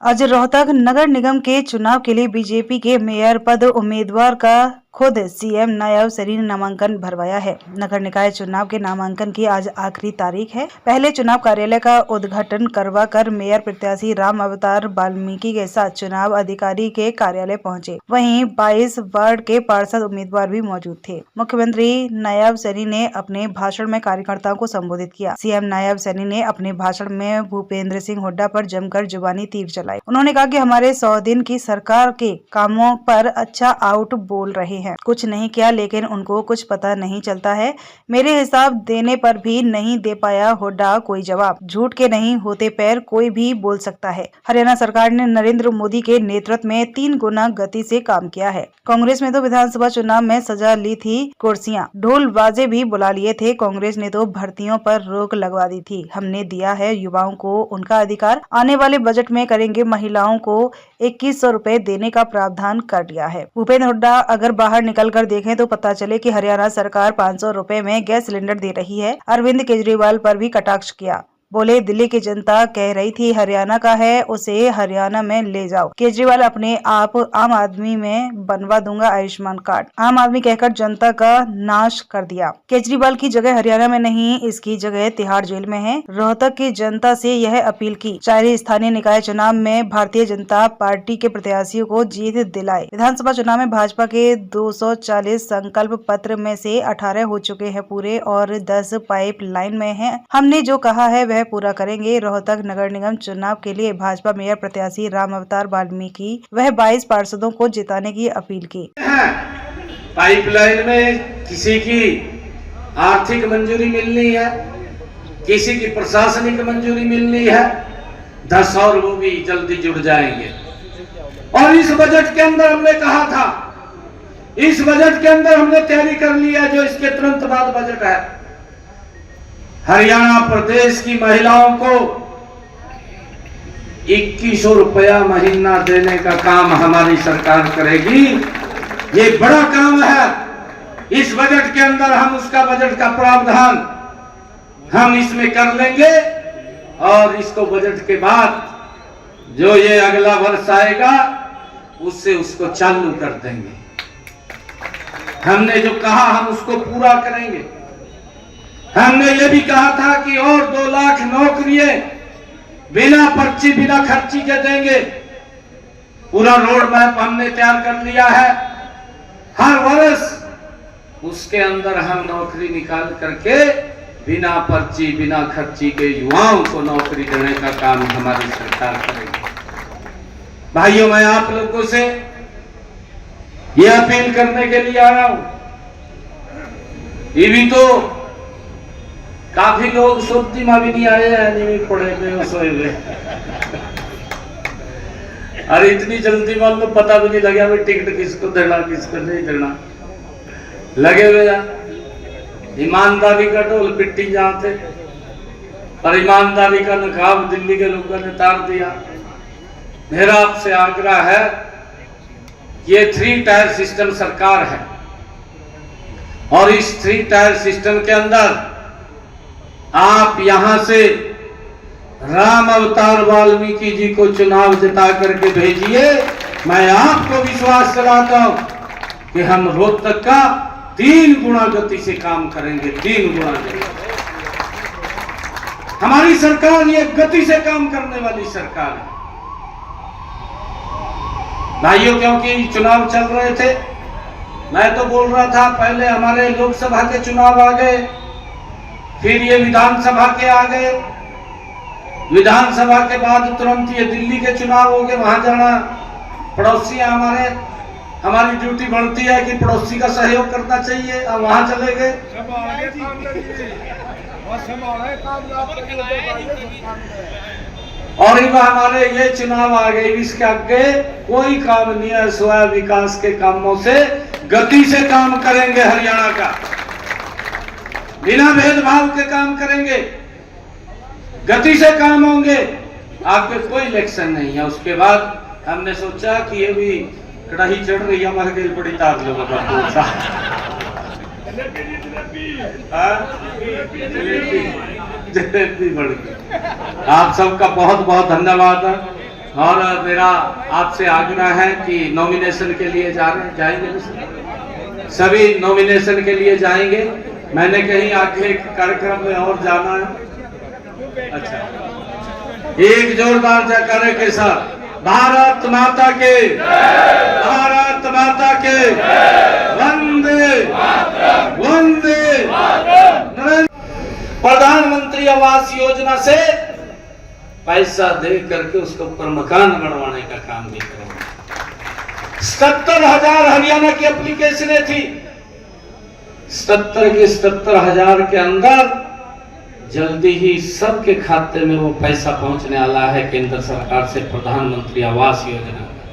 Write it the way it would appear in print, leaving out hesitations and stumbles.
आज रोहतक नगर निगम के चुनाव के लिए बीजेपी के मेयर पद उम्मीदवार का खुद सीएम नायब सैनी ने नामांकन भरवाया है। नगर निकाय चुनाव के नामांकन की आज आखिरी तारीख है। पहले चुनाव कार्यालय का उद्घाटन करवा कर मेयर प्रत्याशी राम अवतार वाल्मीकि के साथ चुनाव अधिकारी के कार्यालय पहुंचे। वहीं 22 वार्ड के पार्षद उम्मीदवार भी मौजूद थे। मुख्यमंत्री नायब सैनी ने अपने भाषण में कार्यकर्ताओं को संबोधित किया। सीएम नायब सैनी ने अपने भाषण में भूपेंद्र सिंह हुड्डा पर जमकर जुबानी तीर चलाई। उन्होंने कहा कि हमारे 100 दिन की सरकार के कामों पर अच्छा आउट बोल रहे हैं। कुछ नहीं किया लेकिन उनको कुछ पता नहीं चलता है। मेरे हिसाब देने पर भी नहीं दे पाया हुड्डा कोई जवाब। झूठ के नहीं होते पैर, कोई भी बोल सकता है। हरियाणा सरकार ने नरेंद्र मोदी के नेतृत्व में 3 गुना गति से काम किया है। कांग्रेस में तो विधानसभा चुनाव में सजा ली थी कुर्सियां, ढोल बाजे भी बुला लिए थे। कांग्रेस ने तो भर्तियों पर रोक लगवा दी थी। हमने दिया है युवाओं को उनका अधिकार। आने वाले बजट में करेंगे महिलाओं को 2100 रुपए देने का प्रावधान कर दिया है। भूपेंद्र हुड्डा अगर बाहर निकल कर देखें तो पता चले कि हरियाणा सरकार 500 रुपए में गैस सिलेंडर दे रही है। अरविंद केजरीवाल पर भी कटाक्ष किया। बोले दिल्ली की जनता कह रही थी हरियाणा का है, उसे हरियाणा में ले जाओ। केजरीवाल अपने आप आम आदमी में बनवा दूंगा आयुष्मान कार्ड। आम आदमी कहकर जनता का नाश कर दिया। केजरीवाल की जगह हरियाणा में नहीं, इसकी जगह तिहाड़ जेल में है। रोहतक की जनता से यह अपील की चाहे स्थानीय निकाय चुनाव में भारतीय जनता पार्टी के प्रत्याशियों को जीत दिलाए। विधानसभा चुनाव में भाजपा के 240 संकल्प पत्र में से 18 हो चुके हैं पूरे और 10 पाइप लाइन में है। हमने जो कहा है वह पूरा करेंगे। रोहतक नगर निगम चुनाव के लिए भाजपा मेयर प्रत्याशी राम अवतार वाल्मीकि वह 22 पार्षदों को जिताने की अपील की। पाइपलाइन में किसी की आर्थिक मंजूरी मिलनी है, किसी की प्रशासनिक मंजूरी मिलनी है, 10 और वो भी जल्दी जुड़ जाएंगे। और इस बजट के अंदर हमने कहा था, इस बजट के अंदर हमने तैयारी कर लिया जो इसके तुरंत बाद बजट है। हरियाणा प्रदेश की महिलाओं को 2100 रुपया महीना देने का काम हमारी सरकार करेगी। ये बड़ा काम है। इस बजट के अंदर हम उसका बजट का प्रावधान हम इसमें कर लेंगे और इसको बजट के बाद जो ये अगला वर्ष आएगा उससे उसको चालू कर देंगे। हमने जो कहा हम उसको पूरा करेंगे। हमने ये भी कहा था कि और 2 लाख नौकरियां बिना पर्ची बिना खर्ची के देंगे। पूरा रोड मैप हमने तैयार कर लिया है। हर वर्ष उसके अंदर हम नौकरी निकाल करके बिना पर्ची बिना खर्ची के युवाओं को नौकरी देने का काम हमारी सरकार करेगी। भाइयों, मैं आप लोगों से ये अपील करने के लिए आया हूं। ये भी तो काफी लोग सोचती मां भी नहीं आए हैं, नहीं पड़े हुए सोए हुए। अरे इतनी जल्दी मान लो पता भी नहीं लगा भाई टिकट किसको देना किसको नहीं देना। लगे हुए ईमानदारी का ढोल पिट्टी जहां थे और ईमानदारी का नकाब दिल्ली के लोगों ने तार दिया। मेरा आपसे आग्रह है, ये 3 टायर सिस्टम सरकार है और इस 3 टायर सिस्टम के अंदर आप यहां से राम अवतार वाल्मीकि जी को चुनाव जिता करके भेजिए। मैं आपको विश्वास दिलाता हूं कि हम रोहतक का 3 गुना गति से काम करेंगे। 3 गुना गति। हमारी सरकार ये गति से काम करने वाली सरकार है। भाइयों, क्योंकि चुनाव चल रहे थे, मैं तो बोल रहा था पहले हमारे लोकसभा के चुनाव आ गए, फिर ये विधानसभा के आ गए, विधानसभा के बाद तुरंत ये दिल्ली के चुनाव हो गए। वहां जाना पड़ोसी हमारी ड्यूटी बनती है कि पड़ोसी का सहयोग करना चाहिए और वहां चले गए। और हमारे ये चुनाव आ गए, इसके आगे कोई काम नहीं है। स्वयं विकास के कामों से गति से काम करेंगे। हरियाणा का बिना भेदभाव के काम करेंगे, गति से काम होंगे। आपके कोई इलेक्शन नहीं है। उसके बाद हमने सोचा कि ये भी कड़ाही चढ़ रही है, हमारे दिल बड़ी तार लोगों का जलेबी बढ़ गई। आप सबका बहुत बहुत धन्यवाद है। और मेरा आपसे आग्रह है कि नॉमिनेशन के लिए जाएंगे, सभी नॉमिनेशन के लिए जाएंगे। मैंने कहीं आगे कार्यक्रम में और जाना है। अच्छा, एक जोरदार जयकारे के साथ भारत माता के, भारत माता के, वंदे वंदे। प्रधानमंत्री आवास योजना से पैसा दे करके उसके ऊपर मकान बनवाने का काम भी करो। 77,000 हरियाणा की एप्लीकेशनें थी, 77 के 77,000 के अंदर जल्दी ही सबके खाते में वो पैसा पहुंचने वाला है केंद्र सरकार से, प्रधानमंत्री आवास योजना।